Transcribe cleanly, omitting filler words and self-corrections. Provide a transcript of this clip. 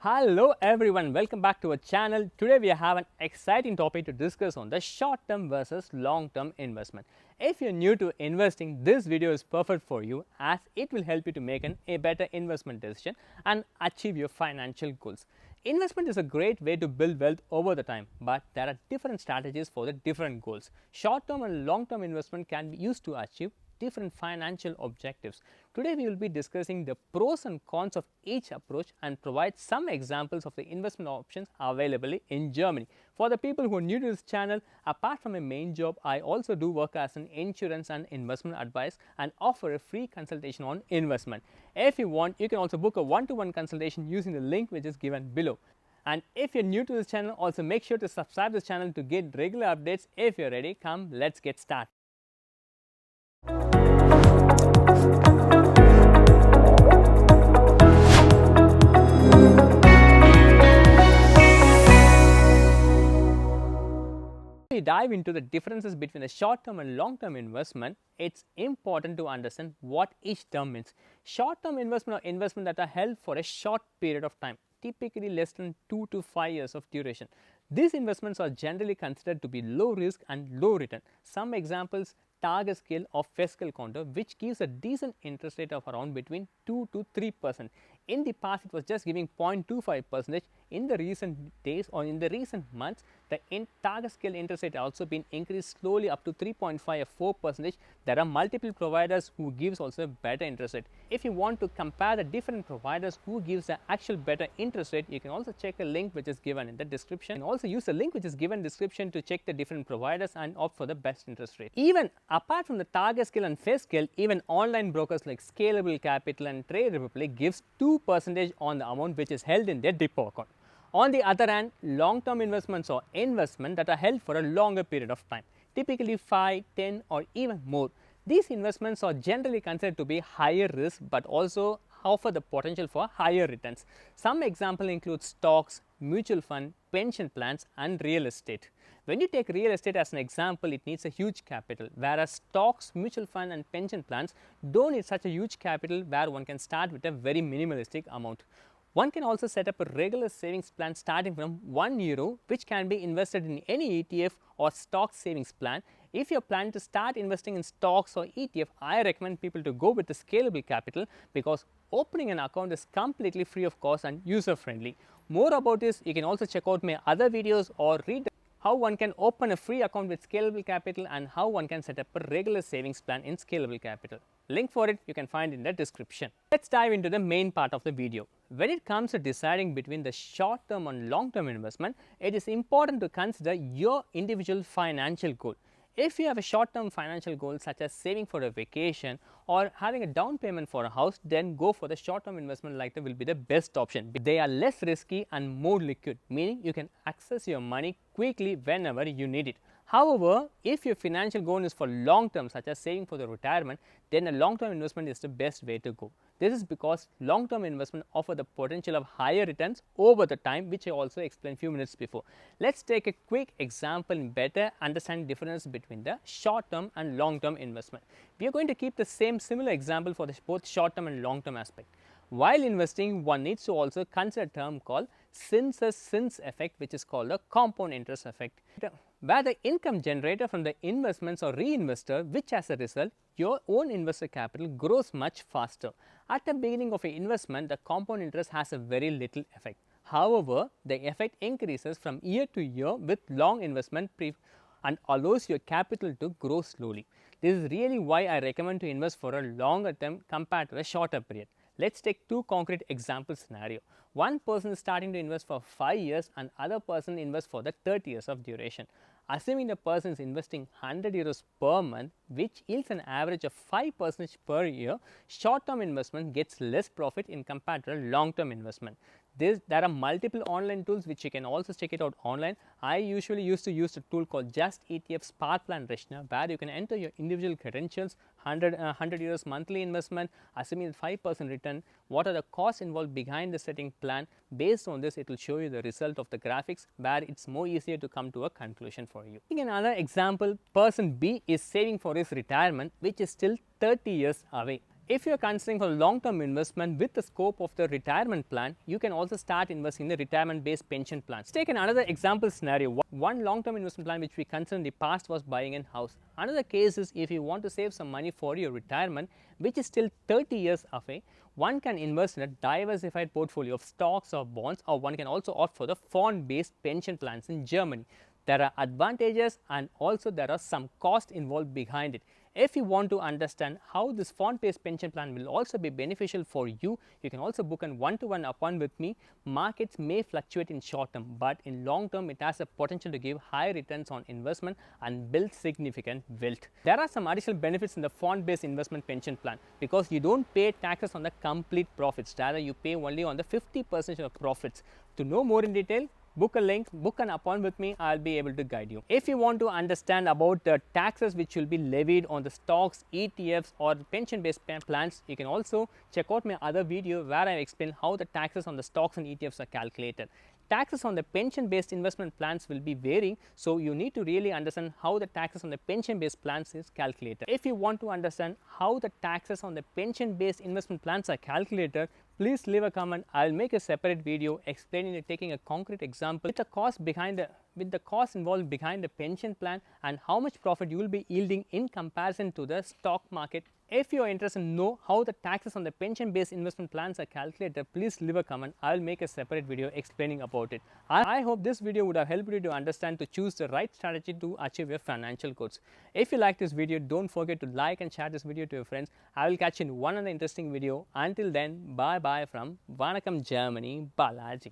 Hello everyone, welcome back to our channel. Today we have an exciting topic to discuss on the short term versus long term investment. If you're new to investing, this video is perfect for you as it will help you to make a better investment decision and achieve your financial goals. Investment is a great way to build wealth over the time, but there are different strategies for the different goals. Short term and long term investment can be used to achieve different financial objectives. Today we will be discussing the pros and cons of each approach and provide some examples of the investment options available in Germany. For the people who are new to this channel, apart from my main job, I also do work as an insurance and investment advice and offer a free consultation on investment. If you want, you can also book a one-to-one consultation using the link which is given below. And if you're new to this channel, also make sure to subscribe to this channel to get regular updates. If you're ready, come, let's get started. We dive into the differences between the short term and long term investment, it's important to understand what each term means. Short term investment are investment that are held for a short period of time, typically less than 2 to 5 years of duration. These investments are generally considered to be low risk and low return. Some examples: target scale of fiscal counter, which gives a decent interest rate of around between 2 to 3%. In the past, it was just giving 0.25%. In the recent days or in the recent months, the target scale interest rate also been increased slowly up to 3.5 or 4%. There are multiple providers who gives also a better interest rate. If you want to compare the different providers who gives the actual better interest rate, you can also check a link which is given in the description. You can also use the link which is given in the description to check the different providers and opt for the best interest rate. Even apart from the target scale and face scale, even online brokers like Scalable Capital and Trade Republic gives 2% on the amount which is held in their depot account. On the other hand, long term investments are investments that are held for a longer period of time, typically 5, 10 or even more. These investments are generally considered to be higher risk but also offer the potential for higher returns. Some examples include stocks, mutual fund, pension plans and real estate. When you take real estate as an example, it needs a huge capital, whereas stocks, mutual fund and pension plans don't need such a huge capital, where one can start with a very minimalistic amount. One can also set up a regular savings plan starting from €1, which can be invested in any ETF or stock savings plan. If you are planning to start investing in stocks or ETF, I recommend people to go with the Scalable Capital because opening an account is completely free of cost and user friendly. More about this, you can also check out my other videos or read how one can open a free account with Scalable Capital and how one can set up a regular savings plan in Scalable Capital. Link for it you can find in the description. Let's dive into the main part of the video. When it comes to deciding between the short term and long term investment, it is important to consider your individual financial goal. If you have a short term financial goal such as saving for a vacation or having a down payment for a house, then go for the short term investment like that will be the best option. They are less risky and more liquid, meaning you can access your money quickly whenever you need it. However, if your financial goal is for long term such as saving for the retirement, then a long term investment is the best way to go. This is because long term investment offer the potential of higher returns over the time, which I also explained few minutes before. Let's take a quick example and better understand the difference between the short term and long term investment. We are going to keep the similar example for both short term and long term aspect. While investing, one needs to also consider a term called Zinseszins effect, which is called the compound interest effect, where the income generated from the investments are reinvested, which as a result your own investor capital grows much faster. At the beginning of an investment, the compound interest has a very little effect. However, the effect increases from year to year with long investment and allows your capital to grow slowly. This is really why I recommend to invest for a longer term compared to a shorter period. Let's take two concrete example scenario. One person is starting to invest for 5 years and other person invests for the 30 years of duration. Assuming the person is investing €100 per month, which yields an average of 5% per year, short term investment gets less profit in compared to a long term investment. There are multiple online tools which you can also check it out online. I usually used to use a tool called Just ETF Smart Plan Rechner, where you can enter your individual credentials, 100 years monthly investment, assuming 5% return, what are the costs involved behind the setting plan. Based on this, it will show you the result of the graphics, where it's more easier to come to a conclusion for you. Another example, person B is saving for his retirement, which is still 30 years away. If you are considering for long-term investment with the scope of the retirement plan, you can also start investing in the retirement-based pension plans. Let's take another example scenario. One long-term investment plan which we considered in the past was buying a house. Another case is if you want to save some money for your retirement, which is still 30 years away, one can invest in a diversified portfolio of stocks or bonds, or one can also opt for the fund-based pension plans in Germany. There are advantages and also there are some cost involved behind it. If you want to understand how this fund-based pension plan will also be beneficial for you, you can also book a one-to-one appointment with me. Markets may fluctuate in short term, but in long term it has a potential to give high returns on investment and build significant wealth. There are some additional benefits in the fund-based investment pension plan because you don't pay taxes on the complete profits, rather you pay only on the 50% of profits. To know more in detail, book a link, book an appointment with me, I will be able to guide you. If you want to understand about the taxes which will be levied on the stocks, ETFs or pension based plans, you can also check out my other video where I explain how the taxes on the stocks and ETFs are calculated. Taxes on the pension based investment plans will be varying, so you need to really understand how the taxes on the pension based plans is calculated. If you want to understand how the taxes on the pension based investment plans are calculated, please leave a comment. I will make a separate video explaining it, taking a concrete example with the cost involved behind the pension plan and how much profit you will be yielding in comparison to the stock market. If you are interested in know how the taxes on the pension based investment plans are calculated, please leave a comment. I will make a separate video explaining about it. I hope this video would have helped you to understand to choose the right strategy to achieve your financial goals. If you like this video, don't forget to like and share this video to your friends. I will catch you in one other interesting video. Until then, bye bye from Vanakkam Germany, Balaji.